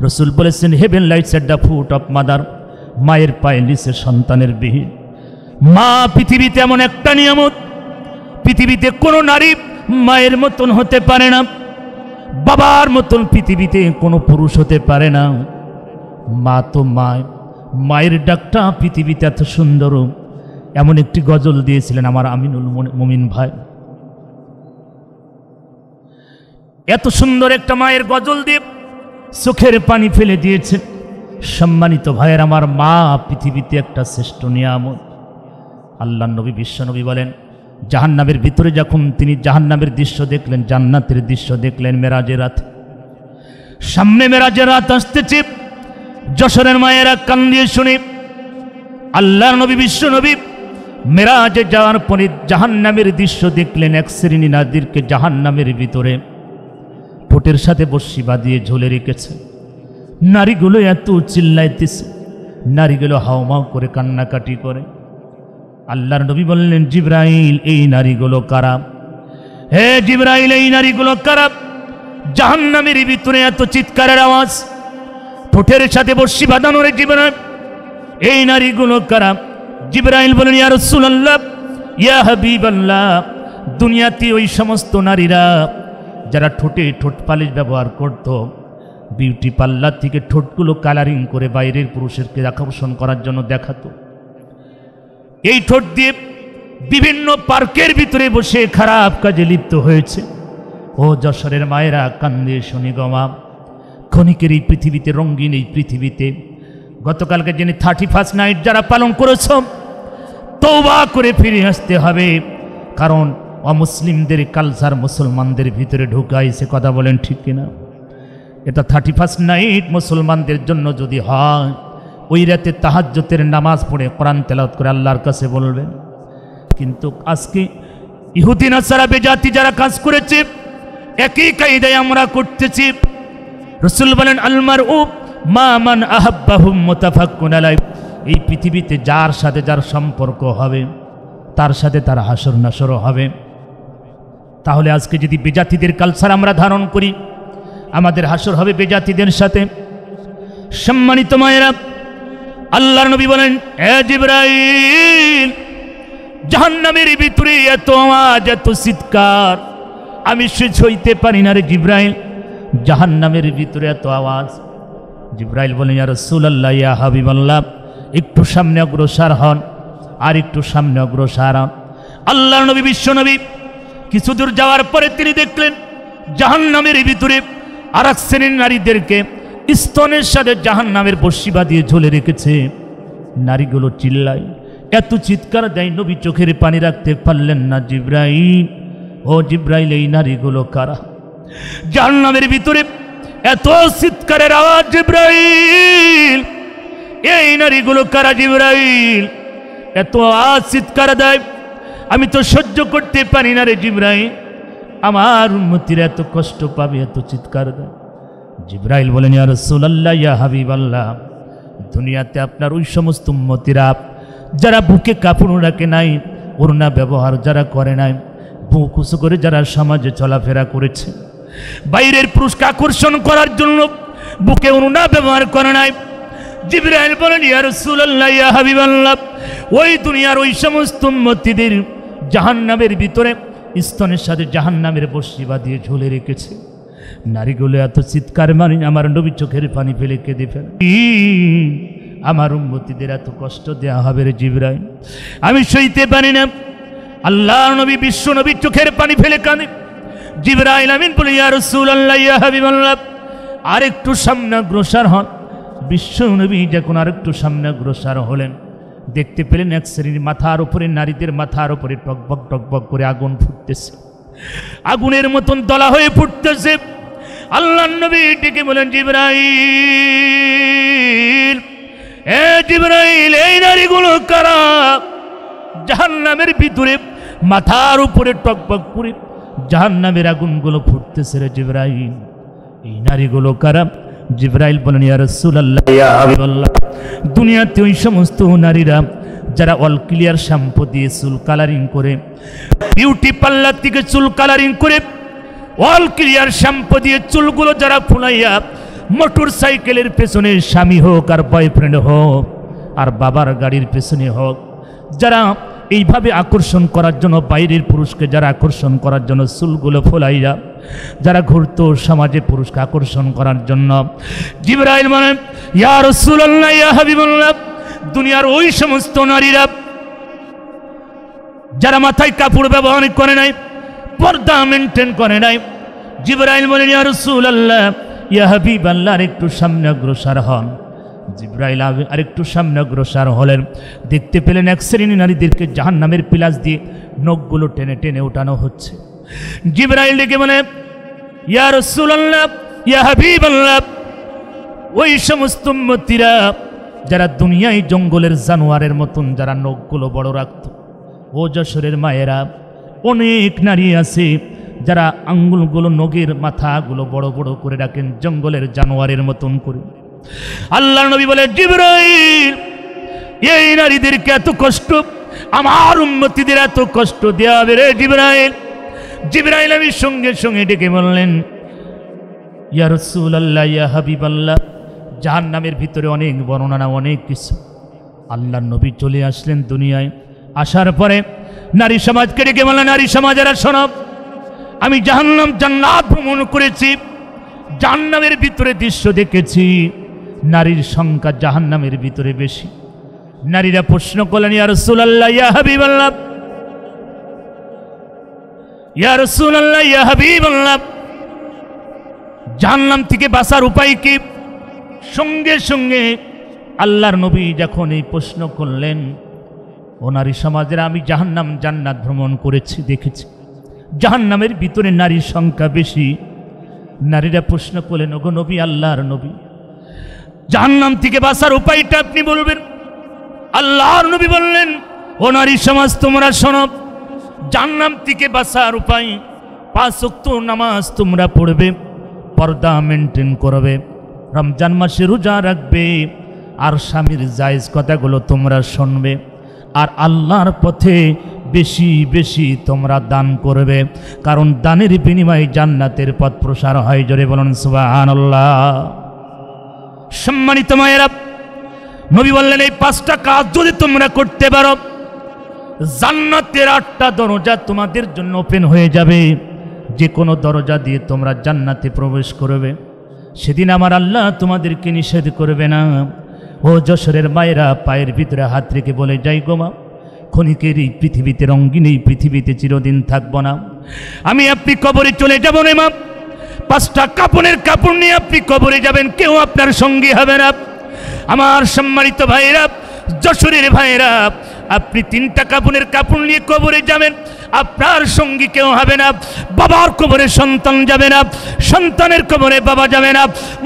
রসুল বলেছেন heaven lights at the foot of mother, মায়ের পায়ে নিচে সন্তানের বিহীন। মা পৃথিবীতে এমন একটা নিয়ামত, পৃথিবীতে কোনো নারী মায়ের মতন হতে পারে না, বাবার মতন পৃথিবীতে কোনো পুরুষ হতে পারে না। মা তো মায়ের ডাকটা পৃথিবীতে এত সুন্দর, এমন একটি গজল দিয়েছিলেন আমার আমিনুল মমিন ভাই, এত সুন্দর একটা মায়ের গজল দিয়ে চোখের পানি ফেলে দিয়েছেন। সম্মানিত ভাইয়ের, আমার মা পৃথিবীতে একটা শ্রেষ্ঠ নিয়ামত। আল্লাহ নবী বিশ্বনবী বলেন, জাহান্নামের ভিতরে যখন তিনি জাহান্নামের দৃশ্য দেখলেন, জান্নাতের দৃশ্য দেখলেন মেরাজের রাত, সামনে মেরাজের রাত আসতেছে, যশোরের মায়েরা কান দিয়ে শুনে আল্লাহ নবী বিশ্বনবী মেরাজে যাওয়ার পরে জাহান্নামের দৃশ্য দেখলেন। এক শ্রেণী নারীদেরকে জাহান্নামের ভিতরে ঠোঁটের সাথে বর্ষি বাঁধিয়ে ঝুলে রেখেছে। নারীগুলো এত চিল্লাইতেছে, নারীগুলো হাওমাও করে কান্নাকাটি করে। আল্লাহর নবী বললেন, জিবরাইল এই নারীগুলো কারা? হে জিবরাইল, এই নারীগুলো কারা? জাহান্নামের ভিতরে এত চিৎকারের আওয়াজ, ঠোঁটের সাথে বর্ষি বাঁধানো রে জিবরাইল, এই নারীগুলো কারা? জিবরাইল বলেন, ইয়া রাসূলুল্লাহ, ইয়া হাবিবাল্লাহ, দুনিয়াতে ওই সমস্ত নারীরা যারা ঠোঁটে ঠোঁট পালিশ ব্যবহার করত, বিউটি পার্লার থেকে ঠোঁটগুলো কালারিং করে বাইরের পুরুষেরকে আকর্ষণ করার জন্য দেখাতো। এই ঠোঁট দিয়ে বিভিন্ন পার্কের ভিতরে বসে খারাপ কাজে লিপ্ত হয়েছে। ও যশোরের মায়েরা কান্দে শুনি গমা, ক্ষণিকের এই পৃথিবীতে, রঙিন এই পৃথিবীতে গতকালকে যিনি 31st নাইট যারা পালন করেছ, তওবা করে ফিরে আসতে হবে, কারণ অমুসলিমদের কালচার মুসলমানদের ভিতরে ঢুকাইছে, কথা বলেন ঠিক কিনা? এটা 31st নাইট মুসলমানদের জন্য যদি হয়, ওই রাতে তাহাজ্জুদের নামাজ পড়ে কোরআন তেলাওয়াত করে আল্লাহর কাছে বলবেন, কিন্তু আজকে ইহুদি নাসারা বেজাতি যারা কাজ করেছে একই কায়দায় আমরা করতেছি। রাসূল বলেন আলমারউ মা মান আহাব্বাহুম মুতাফাক্কুন আলাইহি, এই পৃথিবীতে যার সাথে যার সম্পর্ক হবে তার সাথে তার হাসর নাসরও হবে। তাহলে আজকে যদি বেজাতিদের কালচার আমরা ধারণ করি, আমাদের হাসর হবে বেজাতিদের সাথে। সম্মানিত মায়েরা, আল্লাহর নবী বলেন এ জিবরাইল, জাহান্নামের ভিতরে এত আওয়াজ, এত চিৎকার, আমি সইতে পারি না রে জিবরাইল, জাহান্নামের ভিতরে এত আওয়াজ। জিবরাইল বলেন ইয়া রাসূলুল্লাহ, ইয়া হাবিবাল্লাহ, একটু সামনে অগ্রসর হন, আর একটু সামনে অগ্রসর হন। আল্লাহর নবী বিশ্ব নবী কিছু দূর যাওয়ার পরে তিনি দেখলেন জাহান্নামের ভিতরে আর এক শ্রেণীর নারীদেরকে স্তনের সাথে জাহান্নামের বর্ষি বাঁধিয়ে ঝুলে রেখেছে। নারীগুলো চিল্লায়, এত চিৎকার দেয়, নবী চোখের পানি রাখতে পারলেন না। জিবরাইল, ও জিবরাইল, এই নারীগুলো কারা? জাহান্নামের ভিতরে এত চিৎকারের আওয়াজ, জিবরাইল, এই নারীগুলো কারা? জিবরাইল, এত আওয়াজ চিৎকার দেয়, আমি তো সহ্য করতে পারি না রে জিবরাইল, আমার উম্মতিরা এত কষ্ট পাবে, এত চিৎকার দেয়। জিবরাইল বলেন ইয়া রাসূলুল্লাহ, ইয়া হাবিবাল্লাহ, দুনিয়াতে আপনার ওই সমস্ত উম্মতিরা যারা বুকে কাপড় রাখে নাই, ওড়না ব্যবহার যারা করে নাই, বুক উঁচু করে যারা সমাজে চলাফেরা করেছে, বাইরের পুরুষকে আকর্ষণ করার জন্য বুকে ওড়না ব্যবহার করে নাই। জিবরাইল বলেন ইয়া রাসূলুল্লাহ, ইয়া হাবিবাল্লাহ, ওই দুনিয়ার ওই সমস্ত উম্মতিদের জাহান্নামের ভিতরে স্তনের সাথে জাহান্নামের বর্ষি বাঁধিয়ে ঝুলে রেখেছে। নারীগুলো এত চিৎকার মানি, আমার নবী চোখের পানি ফেলে কেঁদে ফেলে, আমার উম্মতিদের এত কষ্ট দেয়া হবে রে জিবরাইল, আমি সইতে পারি না। আল্লাহর নবী বিশ্ব নবী চোখের পানি ফেলে কাঁদে। জিবরাইল আমিন বলে ইয়া রাসূলুল্লাহ, ইয়া হাবিবাল্লাহ, আরেকটু সামনে অগ্রসর হন। বিশ্ব নবী যখন আরেকটু সামনে অগ্রসর হলেন, দেখতে পেলেন এক শ্রেণীর মাথার উপরে, নারীদের মাথার উপরে টকবক টকবক করে আগুন ফুটতেছে, আগুনের মতন দলা হয়ে ফুটতেছে। আল্লাহর নবী ডেকে বলেন জিবরাইল, এ জিবরাইল, এই নারীগুলো কারা? জাহান্নামের ভিতরে মাথার উপরে টকবক করে জাহান্নামের আগুনগুলো ফুটতেছে রে জিবরাইল, এই নারীগুলো কারা? জিবরাইল বলেন ইয়া রাসূলুল্লাহ, ইয়া হাবিবাল্লাহ, দুনিয়াতে ওই সমস্ত নারীরা যারা অল ক্লিয়ার শ্যাম্পু দিয়ে চুল কালারিং করে, বিউটি পার্লার থেকে চুল কালারিং করে, অল ক্লিয়ার শ্যাম্পু দিয়ে চুলগুলো যারা ফুলাইয়া মোটর সাইকেলের পেছনে স্বামী হোক আর বয়ফ্রেন্ড হোক আর বাবার গাড়ির পেছনে হোক, যারা এইভাবে আকর্ষণ করার জন্য, বাইরের পুরুষকে যারা আকর্ষণ করার জন্য চুলগুলো ফোলাইয়া যারা ঘুরতো সমাজে পুরুষকে আকর্ষণ করার জন্য, জিবরাইল বলেন ইয়া রাসূলুল্লাহ, ইয়া হাবিবাল্লাহ, দুনিয়ার ওই সমস্ত নারীরা যারা মাথায় কাপড় ব্যবহার করে নাই, পর্দা মেনটেন করে নাই, জিবরাইল বলেন ইয়া রাসূলুল্লাহ, ইয়া হাবিবাল্লাহ, আরেকটু সামনে অগ্রসর হন। জিবরাইল আরেকটু সামনে অগ্রসর হলেন, দেখতে পেলেন এক শ্রেণী নারীদেরকে জাহান্নামের পিলাস দিয়ে নখগুলো টেনে টেনে ওঠানো হচ্ছে। জিবরাইল ডেকে বলে ইয়া রাসূলুল্লাহ, ইয়া হাবিবাল্লাহ, ওই সমস্ত উম্মতিরা যারা দুনিয়ায় জঙ্গলের জানোয়ারের মতন যারা নখগুলো বড় রাখত, ও যশোরের মায়েরা, অনেক নারী আছে যারা আঙ্গুলগুলো, নখের মাথাগুলো বড় বড় করে রাখেন জঙ্গলের জানোয়ারের মতন করে। আল্লাহর নবী বলে জিবরাইল, এই নারীদেরকে এত কষ্ট, আমার উম্মতিদের এত কষ্ট দেওয়া হবে রে জিবরাইল। জিবরাইল আমি সঙ্গে সঙ্গে ডেকে বললেন ইয়া রাসূলুল্লাহ, ইয়া হাবিবাল্লাহ, জাহান্নামের ভিতরে অনেক বর্ণনা, অনেক কিছু। আল্লাহর নবী চলে আসলেন দুনিয়ায়, আসার পরে নারী সমাজকে ডেকে বললেন, নারী সমাজেরা শোনো, আমি জাহান্নাম জান্নাত ভ্রমণ করেছি, জাহান্নামের ভিতরে দৃশ্য দেখেছি, নারীর সংখ্যা জাহান্নামের ভিতরে বেশি। নারীরা প্রশ্ন করলেন ইয়া রাসূলুল্লাহ, ইয়া হাবিবাল্লাহ, ইয়া রাসূলুল্লাহ, ইয়া হাবিবাল্লাহ, জাহান্নাম থেকে বাঁচার উপায় কি? সঙ্গে সঙ্গে আল্লাহর নবী যখন এই প্রশ্ন করলেন, ও নারী সমাজেরা, আমি জাহান্নাম জান্নাত ভ্রমণ করেছি, দেখেছি, জাহান্নামের ভিতরে নারীর সংখ্যা বেশি। নারীরা প্রশ্ন করলেন, ওগো নবী, আল্লাহর নবী, জাহান্নাম থেকে বাঁচার উপায়টা আপনি বলবেন। আল্লাহর নবী বললেন ও নারী সমাজ তোমরা শোনো, জাহান্নাম থেকে বাঁচার উপায় 5 ওয়াক্ত নামাজ তোমরা পড়বে, পর্দা মেনটেন করবে, রমজান মাসে রোজা রাখবে, আর স্বামীর জায়েজ কথাগুলো তোমরা শুনবে, আর আল্লাহর পথে বেশি বেশি তোমরা দান করবে, কারণ দানের বিনিময়ে জান্নাতের পথ প্রসার হয়। জোরে বলুন সুবহানাল্লাহ। সম্মানিত মায়েরা, নবী বললেন এই 5টা কাজ যদি তোমরা করতে পারো, জান্নাতের 8টা দরজা তোমাদের জন্য ওপেন হয়ে যাবে। যে কোনো দরজা দিয়ে তোমরা জান্নাতে প্রবেশ করবে। সেদিন আমার আল্লাহ তোমাদেরকে নিষেধ করবে না। ও যশোরের মায়েরা, পায়ের ভিতরে হাত রেখে বলে যাই গো মা, ক্ষণিকের এই পৃথিবীতে, রঙ্গিন এই পৃথিবীতে চিরদিন থাকবো না। আমি আপনি কবরে চলে যাব না মা। 5টা কাপড়ের কাপড় নিয়ে আপনি কবরে যাবেন, কেউ আপনার সঙ্গী হবে না। আমার সম্মানিত ভাইরা, যশোরের ভাইরা, আপনি 3টা কাপড়ের কাপড় নিয়ে কবরে যাবেন, আপনার সঙ্গী কেউ হবে না। বাবার কবরে সন্তান যাবে না, সন্তানের কবরে বাবা যাবে না,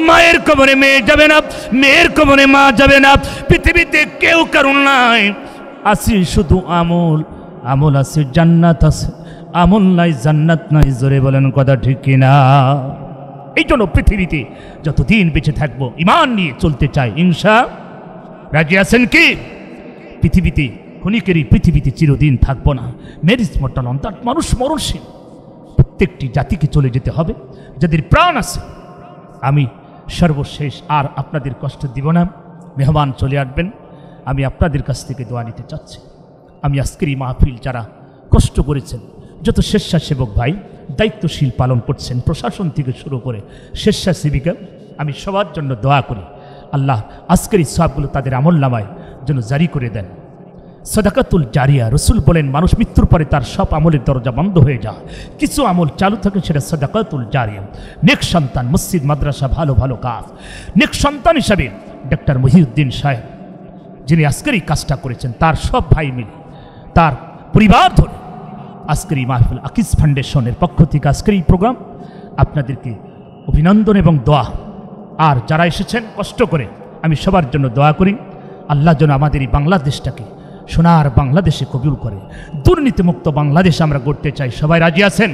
মায়ের কবরে মেয়ে যাবে না, মেয়ের কবরে মা যাবে না। পৃথিবীতে কেউ কারণ নাই, আছে শুধু আমল। আমল আছে, জান্নাত আছে। আমল নাই, জান্নাত নাই। জোরে বলেন কথা ঠিক কিনা? এই জন্য পৃথিবীতে যতদিন বেঁচে থাকবো ঈমান নিয়ে চলতে চাই। ইনশাআল্লাহ রাজি আছেন কি? পৃথিবীতে ক্ষণিকেরই পৃথিবীতে চিরদিন থাকবো না। মেরিজ মর্টাল, অন্তর মানুষ মরণশীল। প্রত্যেকটি জাতিকে চলে যেতে হবে, যাদের প্রাণ আছে। আমি সর্বশেষ আর আপনাদের কষ্ট দিব না। মেহমান চলে আসবেন, আমি আপনাদের কাছ থেকে দোয়া নিতে চাচ্ছি। আমি আজকের এই মাহফিল যারা কষ্ট করেছেন, যত স্বেচ্ছাসেবক ভাই দায়িত্বশীল পালন করছেন, প্রশাসন থেকে শুরু করে স্বেচ্ছাসেবিকা, আমি সবার জন্য দোয়া করি আল্লাহ আজকের এই সওয়াবগুলো তাদের আমলনামায় যেন জারি করে দেন। সাদাকাতুল জারিয়া, রসুল বলেন মানুষ মৃত্যুর পরে তার সব আমলের দরজা বন্ধ হয়ে যায়, কিছু আমল চালু থাকে, সেটা সাদাকাতুল জারিয়া। নেক সন্তান, মসজিদ মাদ্রাসা, ভালো ভালো কাজ। নেক সন্তান হিসাবে ডক্টর মহিউদ্দিন সাহেব, যিনি আজকের এই কাজটা করেছেন, তার সব ভাই মিলে, তার পরিবার ধরে আজকের এই মাহফিল আকিজ ফাউন্ডেশনের পক্ষ থেকে আজকের এই প্রোগ্রাম, আপনাদেরকে অভিনন্দন এবং দোয়া। আর যারা এসেছেন কষ্ট করে, আমি সবার জন্য দোয়া করি আল্লাহ যেন আমাদের এই বাংলাদেশটাকে সোনার বাংলাদেশে কবুল করে। দুর্নীতিমুক্ত বাংলাদেশ আমরা গড়তে চাই। সবাই রাজি আছেন?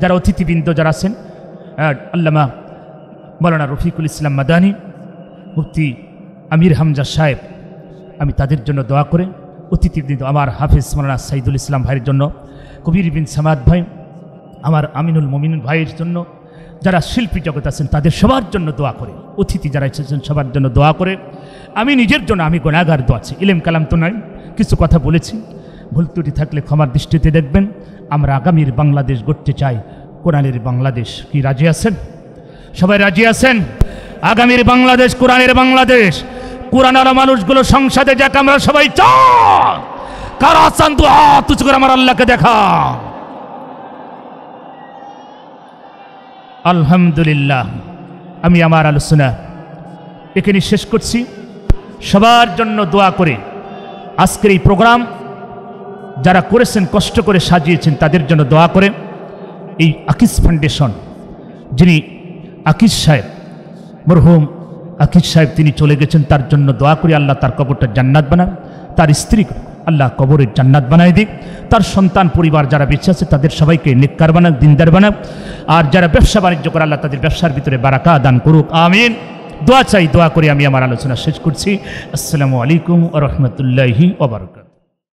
যারা অতিথিবৃন্দ যারা আছেন, আল্লামা মৌলানা রফিকুল ইসলাম মাদানী, মুফতি আমির হামজা সাহেব, আমি তাদের জন্য দোয়া করে, অতিথিবৃন্দ আমার হাফিজ মৌলানা সাইদুল ইসলাম ভাইয়ের জন্য, কবির বিন সামাদ ভাই, আমার আমিনুল মুমিন ভাইয়ের জন্য, যারা শিল্পী জগৎ আছেন তাদের সবার জন্য দোয়া করে, অতিথি যারা এসেছেন সবার জন্য দোয়া করে। আমি নিজের জন্য, আমি গুনাহগার, দোয়া আছে। ইলম কালাম তো নয়, কিছু কথা বলেছি, ভুল ত্রুটি থাকলে ক্ষমার দৃষ্টিতে দেখবেন। আমরা আগামীর বাংলাদেশ গড়তে চাই, কোরআনের বাংলাদেশ। কি রাজি আছেন? সবাই রাজি আছেন? আগামীর বাংলাদেশ কোরআনের বাংলাদেশ। কোরআনের মানুষগুলো সংসদে যাক, আমরা সবাই চাই। কারা চান? দুআ তুজ করে আমার আল্লাহকে দেখা। আলহামদুলিল্লাহ, আমি আমার আলোচনা এখানে শেষ করছি। সবার জন্য দোয়া করে আজকের এই প্রোগ্রাম যারা করেছেন, কষ্ট করে সাজিয়েছেন, তাদের জন্য দোয়া করে। এই আকিজ ফাউন্ডেশন, যিনি আকিজ সাহেব, মরহুম আকিজ সাহেব, তিনি চলে গেছেন, তার জন্য দোয়া করি আল্লাহ তার কবরটা জান্নাত বানান, তার স্ত্রী আল্লাহ কবরের জান্নাত বানায় দিক, তার সন্তান পরিবার যারা বেঁচে আছে তাদের সবাইকে নেককার বানাক, দিনদার বানাক। আর যারা ব্যবসা বাণিজ্য করে আল্লাহ তাদের ব্যবসার ভিতরে বারাকা দান করুক, আমিন। দোয়া চাই, দোয়া করে আমি আমার আলোচনা শেষ করছি। আসসালামু আলাইকুম ওয়া রাহমাতুল্লাহি ওয়া বারাকাতুহু।